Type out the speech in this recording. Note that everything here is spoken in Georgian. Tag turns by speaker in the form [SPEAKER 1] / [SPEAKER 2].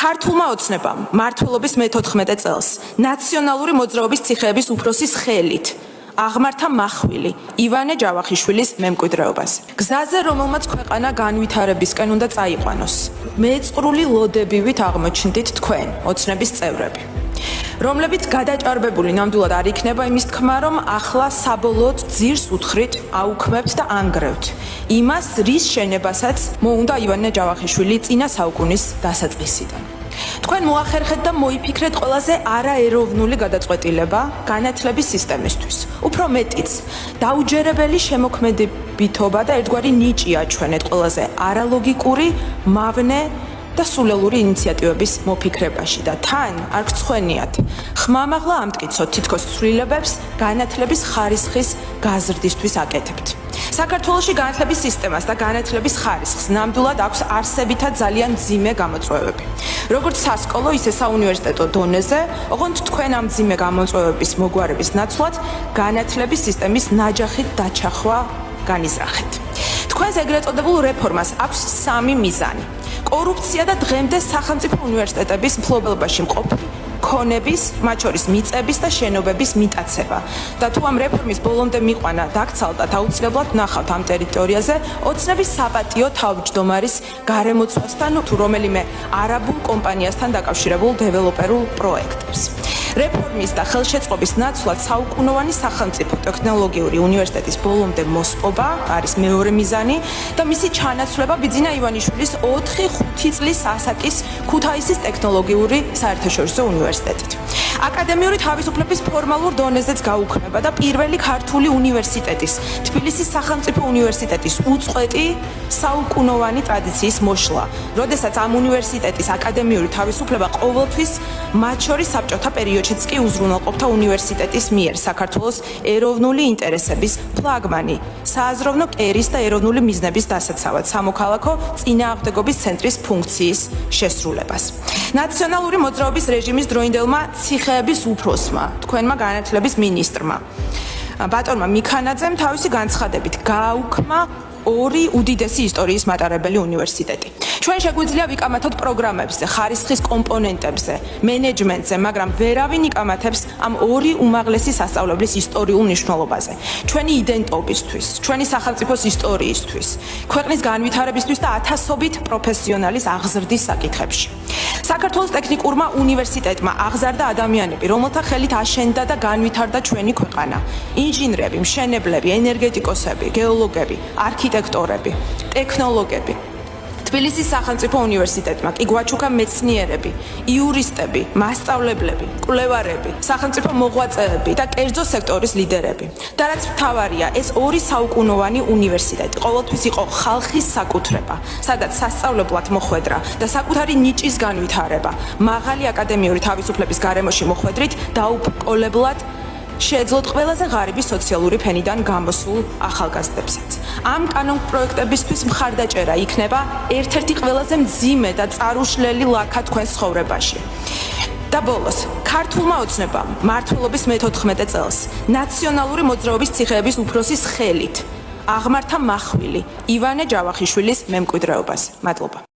[SPEAKER 1] ქართულმა ოცნებამ მმართველობის მე-14 წელს ნაციონალური მოძრაობის ციხეების უფროსის ხელით აღმართა მახვილი ივანე ჯავახიშვილის მემკვიდრეობას. გზაზე, რომელმაც ქვეყანა განვითარებისკენ უნდა წაიყვანოს, მეწყრული ლოდებივით აღმოჩნდით თქვენ, ოცნების წევრები, რომლებიც გადაჭარბებული ნამდვილად არ იქნება იმის თქმა, რომ ახლა საბოლოოდ ძირს უთხრით, აუქმებთ და ანგრევთ იმას, რის შენებასაც მოუნდა ივანე ჯავახიშვილი წინა საუკუნის დასაწყისიდან. თქვენ მოახერხეთ და მოიფიქრეთ ყველაზე არაეროვნული გადაწყვეტილება განათლების სისტემისთვის. უფრო მეტიც, დაუჯერებელი შემოქმედებითობა და ერთგვარი ნიჭი აჩვენეთ ყველაზე არალოგიკური, მავნე და სულელური ინიციატივების მოფიქრებაში და თან არ გცხვენიათ ხმამაღლა ამტკიცოთ თითქოს ცვლილებებს განათლების ხარისხის გაზრდისთვის აკეთებთ. საქართველოში განათლების სისტემას და განათლების ხარისხს ნამდვილად აქვს არსებითად ძალიან მძიმე გამოწვევები. როგორც სასკოლო, ისე საუნივერსიტეტო დონეზე, ოღონდ თქვენ ამ მძიმე გამოწვევების მოგვარების ნაცვლად განათლების სისტემის ნაჯახით დაჩახვა განიზრახეთ. თქვენს ეგრეთ წოდებულ რეფორმას აქვს სამი მიზანი. კორუფცია და დღემდე სახელმწიფო უნივერსიტეტების მფლობელობაში მყოფი ქონების, მათ შორის მიწების და შენობების მიტაცება. და თუ ამ რეფორმის ბოლომდე მიყვანა დაქცალდათ, აუცილებლად ნახავთ ამ ტერიტორიაზე ოცნების საპატიო თავმჯდომარის გარემოცვასთან თუ რომელიმე არაბულ კომპანიასთან დაკავშირებულ დეველოპერულ პროექტებს. რეფორმის და ხელშეწყობის ნაცვლად საუკუნოვანი სახელმწიფო ტექნოლოგიური უნივერსიტეტის ბოლომდე მოსპობა არის მეორე მიზანი და მისი ჩანაცვლება ბიძინა ივანიშვილის 4-5 წლის ასაკის ქუთაისის ტექნოლოგიური საერთაშორისო უნივერსიტეტით. აკადემიური თავისუფლების ფორმალურ დონეზეც გაუქმება და პირველი ქართული უნივერსიტეტის, თბილისის სახელმწიფო უნივერსიტეტის უწყვეტი საუკუნოვანი ტრადიციის მოშლა, როდესაც ამ უნივერსიტეტის აკადემიური თავისუფლება ყოველთვის, მათ შორის საბჭოთა პერიოდშიც კი უზრუნველყოფდა უნივერსიტეტის მიერ საქართველოს ეროვნული ინტერესების ფლაგმანი, სააზროვნო კერის და ეროვნული მიზნების დასაცავად სამოქალაქო წინააღმდეგობის ცენტრის ფუნქციის შესრულებას. ნაციონალური მოძრაობის რეჟიმის დროინდელმა ციხეების უფროსმა, თქვენმა განათლების მინისტრმა, ბატონმა მიქანაძემ თავისი განცხადებით გააუქმა ორი უდიდესი ისტორიის მატარებელი უნივერსიტეტი. ჩვენ შეგვიძლია ვიკამათოთ პროგრამებზე, ხარისხის კომპონენტებზე, მენეჯმენტზე, მაგრამ ვერავინ იკამათებს ამ ორი უმაღლესი სასწავლებლის ისტორიულ მნიშვნელობაზე. ჩვენი იდენტობისთვის, ჩვენი სახელმწიფოს ისტორიისთვის, ქვეყნის განვითარებისთვის და ათასობით პროფესიონალის აღზრდის საკითხებში. საქართველოს ტექნიკურმა უნივერსიტეტმა აღზარდა ადამიანები, რომელთა ხელით აშენდა და განვითარდა ჩვენი ქვეყანა. ინჟინრები, მშენებლები, ენერგეტიკოსები, გეოლოგები, არქიტექტორები, ტექნოლოგები. თბილისის სახელმწიფო უნივერსიტეტმა კი გვაჩუქა მეცნიერები, იურისტები, მასწავლებლები, კვლევარები, სახელმწიფო მოღვაწეები და კერძო სექტორის ლიდერები. და რაც მთავარია, ეს ორი საუკუნოვანი უნივერსიტეტი ყოველთვის იყო ხალხის საკუთრება, სადაც სასწავლებლად მოხვედრა და საკუთარი ნიჭის განვითარება, მაღალი აკადემიური თავისუფლების გარემოში მოხვედრით დაუბრკოლებლად შეეძლოთ ყველაზე ღარიბი სოციალური ფენიდან გამოსულ ახალგაზრდებსაც. ამ კანონპროექტებისთვის მხარდაჭერა იქნება ერთ-ერთი ყველაზე მძიმე და წარუშლელი ლაქა თქვენს ცხოვრებაში. და ბოლოს, ქართულმა ოცნებამ მმართველობის მე-14 წელს ნაციონალური მოძრაობის ციხეების უფროსის ხელით აღმართა მახვილი ივანე ჯავახიშვილის მემკვიდრეობას. მადლობა.